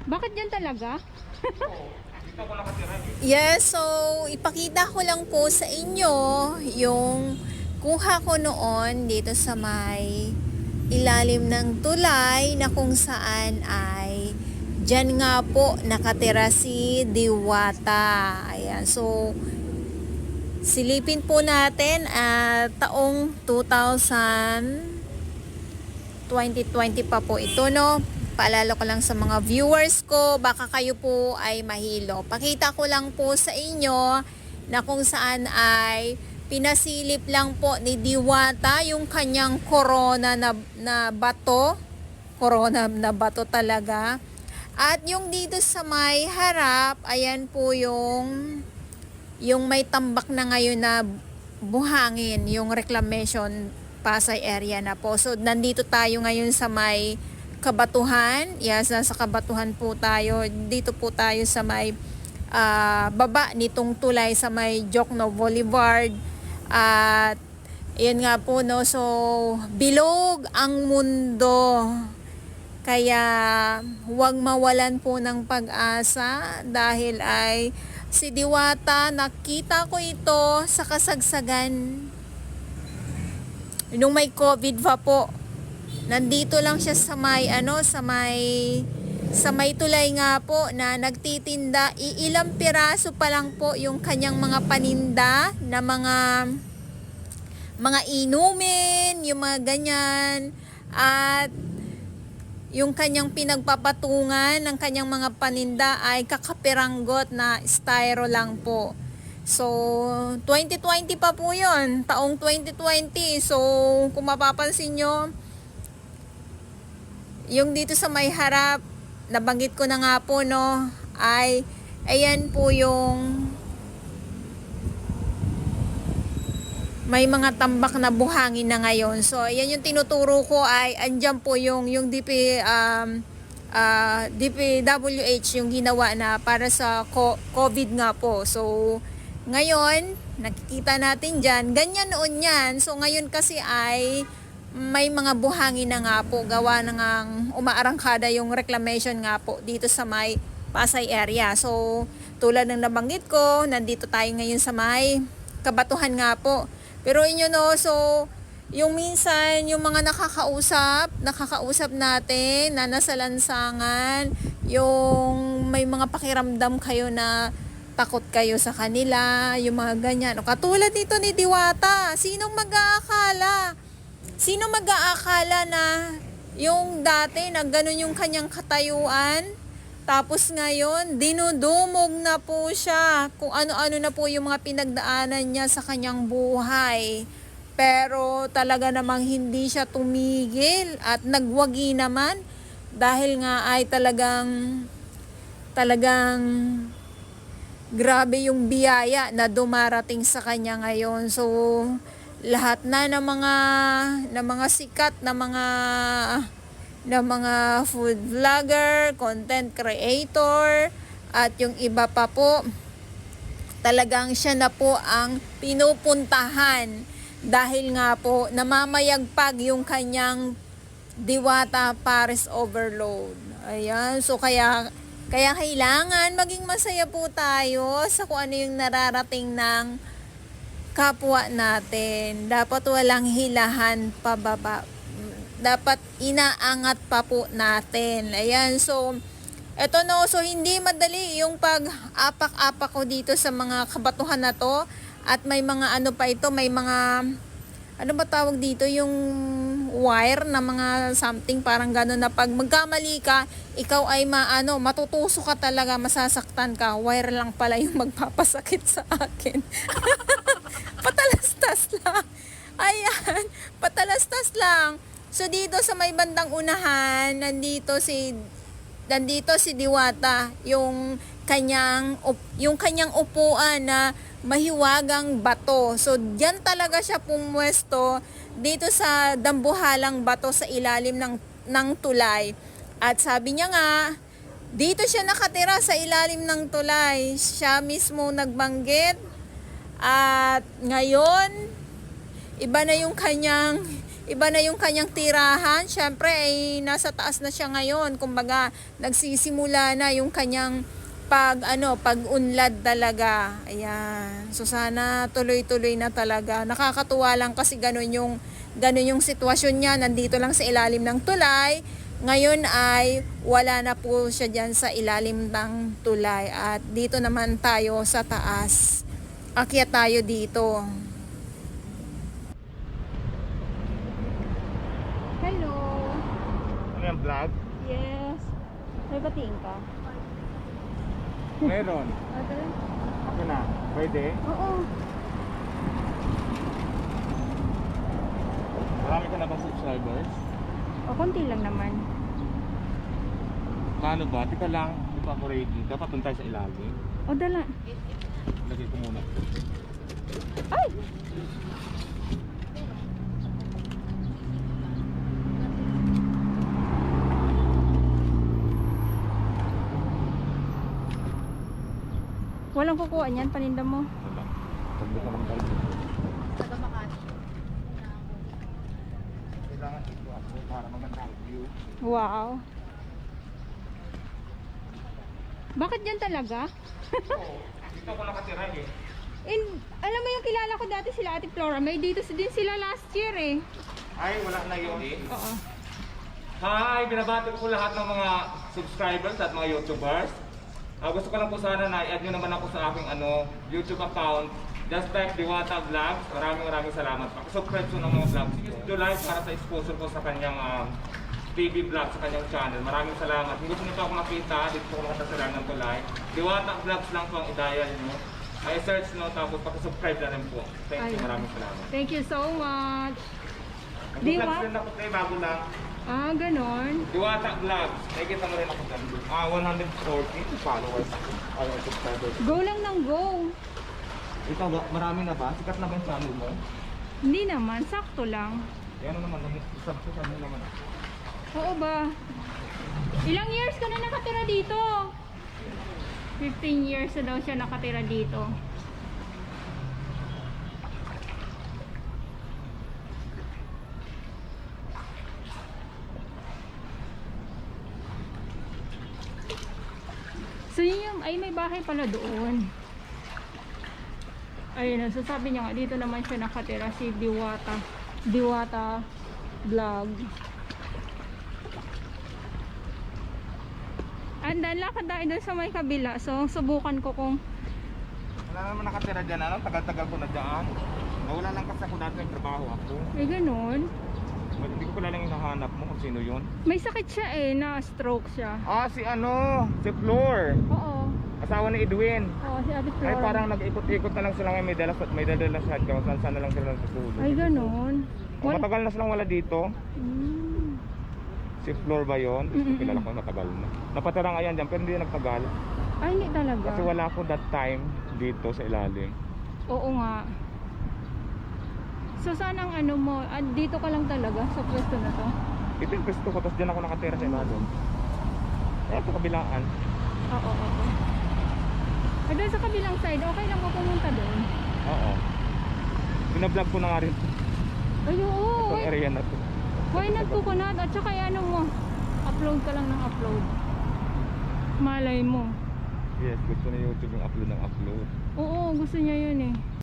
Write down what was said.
Bakit dyan talaga? Yes, so ipakita ko lang po sa inyo yung kuha ko noon dito sa may ilalim ng tulay na kung saan ay dyan nga po nakatira si Diwata. Ayan, so silipin po natin at taong 2020 pa po ito, no? Paalala ko lang sa mga viewers ko, baka kayo po ay mahilo. Pakita ko lang po sa inyo na kung saan ay pinasilip lang po ni Diwata yung kanyang corona na bato. Corona na bato talaga. At yung dito sa may harap, ayan po yung may tambak na ngayon na buhangin, yung reclamation Pasay area na po. So nandito tayo ngayon sa may Kabatuhan. Yes, nasa Kabatuhan po tayo. Dito po tayo sa may baba nitong tulay sa may Jokno Boulevard. At ayan nga po, no, so bilog ang mundo. Kaya huwag mawalan po ng pag-asa dahil ay si Diwata, nakita ko ito sa kasagsagan nung may COVID pa po. Nandito lang siya sa may sa may tulay nga po na nagtitinda. Ilang piraso pa lang po yung kanyang mga paninda na mga inumin, yung mga ganyan. At yung kanyang pinagpapatungan ng kanyang mga paninda ay kakapiranggot na styro lang po. So, 2020 pa po yun. Taong 2020. So, kung mapapansin nyo, yung dito sa may harap, nabanggit ko na nga po, no, ay ayan po yung may mga tambak na buhangin na ngayon. So, ayan yung tinuturo ko ay andyan po yung DPWH yung ginawa na para sa COVID nga po. So, ngayon, nakikita natin dyan, ganyan noon yan. So, ngayon kasi ay may mga buhangin na nga po, gawa na ngang umaarangkada yung reclamation nga po dito sa may Pasay area. So, tulad ng nabanggit ko, nandito tayo ngayon sa may Kabatuhan nga po. Pero inyo, no, so yung minsan, yung mga nakakausap natin na nasa lansangan, yung may mga pakiramdam kayo na takot kayo sa kanila, yung mga ganyan. O, katulad nito ni Diwata, sinong mag-aakala? Sino mag-aakala na yung dati na ganun yung kanyang katayuan, tapos ngayon dinudumog na po siya kung ano-ano na po yung mga pinagdaanan niya sa kanyang buhay. Pero talaga namang hindi siya tumigil at nagwagi naman dahil nga ay talagang grabe yung biyaya na dumarating sa kanya ngayon. So, lahat na ng mga sikat na mga food vlogger, content creator, at yung iba pa po, talagang siya na po ang pinupuntahan dahil nga po namamayagpag yung kanyang Diwata Paris Overload. Ayan, so kaya kailangan maging masaya po tayo sa kung ano yung nararating ng kapwa natin. Dapat walang hilahan pababa. Dapat inaangat pa po natin. Ayan, so eto, no, so hindi madali yung pag-apak-apak ko dito sa mga kabatuhan na to. At may mga ano pa ito, may mga ano ba tawag dito, yung wire na mga something parang gano'n na pag magkamali ka, ikaw ay matutuso ka talaga, masasaktan ka. Wire lang pala yung magpapasakit sa akin. Patalastas lang. Ayan, patalastas lang. So dito sa may bandang unahan, nandito si Diwata, yung kanyang upuan na mahiwagang bato. So diyan talaga siya pumwesto dito sa dambuhalang bato sa ilalim ng tulay. At sabi niya nga, dito siya nakatira sa ilalim ng tulay. Siya mismo nagbanggit. At ngayon, iba na yung kanyang iba na yung kanyang tirahan. Syempre ay nasa taas na siya ngayon. Kumbaga, nagsisimula na yung kanyang pag-unlad talaga. Ayan. So sana tuloy-tuloy na talaga. Nakakatuwa lang kasi ganun yung sitwasyon niya. Nandito lang sa ilalim ng tulay. Ngayon ay wala na po siya dyan sa ilalim ng tulay. At dito naman tayo sa taas. Akyat tayo dito. Hello. Ano yung vlog? Yes. May batiin ka? Meron. Ako na. Pwede? Oo. Marami ka na bang subscribers? O, konti lang naman. Paano ba? Tika lang. Hindi pa ako ready. Dapat doon tayo sa ilalim. O, dala. Lagay ko muna. Ay! Walang kukuha niyan, paninda mo. Wala. Pagbuka naman tayo. Kailangan ito ako para maganda ang view. Wow. Bakit yan talaga? Oo. Dito ako nakatira eh. Alam mo yung kilala ko dati sila Ate Flora, may dito din sila last year eh. Ay, wala na yun. Oo. Hi! Binabati ko lahat ng mga subscribers at mga YouTubers. Gusto ko lang po sana na i-add nyo naman ako sa aking YouTube account. Just type Diwata Vlogs. Maraming salamat. Pakisubscribe po ng mga vlogs. July para sa sponsor ko sa kanyang TV vlog sa kanyang channel. Maraming salamat. Kung gusto nyo pa ako makita, dito po ako sa ng tulay. Diwata Vlogs lang po ang i-dial nyo. Ay search no, tapos pakisubscribe na rin po. Thank you, maraming salamat. Thank you so much. Nag-vlogs rin ako tayo bago lang. Ah, ganon. Diwata Vlogs. Nakikita mo rin ako dyan. 140 followers. Ay, subscribers. Go lang ng go. Ikaw ba? Marami na ba? Sikat na ba yung channel mo? Hindi naman, sakto lang. Yan naman, subscribe mo naman ako. Oo ba? Ilang years ka na nakatira dito? 15 years na daw siya nakatira dito. So yun, ay may bahay pala doon. Ayun, so sabi niya nga, dito naman siya nakatira, si Diwata Vlog. Andan, lakad tayo doon sa may kabila. So, subukan ko kung... Wala naman nakatira dyan, ano? Tagal-tagal ko na dyan. Nawala lang kasi ako dati may trabaho ako. Eh, ganun. Hindi ko pala lang hinahanap mo kung sino yun. May sakit siya eh, na-stroke siya. Ah, si Flor. Oo. Asawa ni Edwin. Oo, si Ate Flora. Ay, parang nag-ikot-ikot na lang sila ngayon. May dala sa kung saan na lang sila natutulog. Ay, ganun. Matagal na silang wala dito. Mm. Si Flor ba yun? Kilala ko matagal na. Napatira nga yan dyan, pero hindi nagtagal. Ay, hindi talaga. Kasi wala ako that time dito sa ilalim. Oo nga. So, saan ang ano mo? Dito ka lang talaga sa pwesto na to? Ito yung pwesto ko, tapos dyan ako nakatira sa ilalim. Ito, kabilaan. Oo. Ay, doon sa kabilang side, okay lang mo pumunta doon? Oo. Pinablog ko na nga rin Ay, oo. itong area na to. Why not coconut? At saka ano mo, upload ka lang ng upload. Malay mo. Yes, gusto na YouTube yung upload ng upload. Oo, gusto niya yun eh.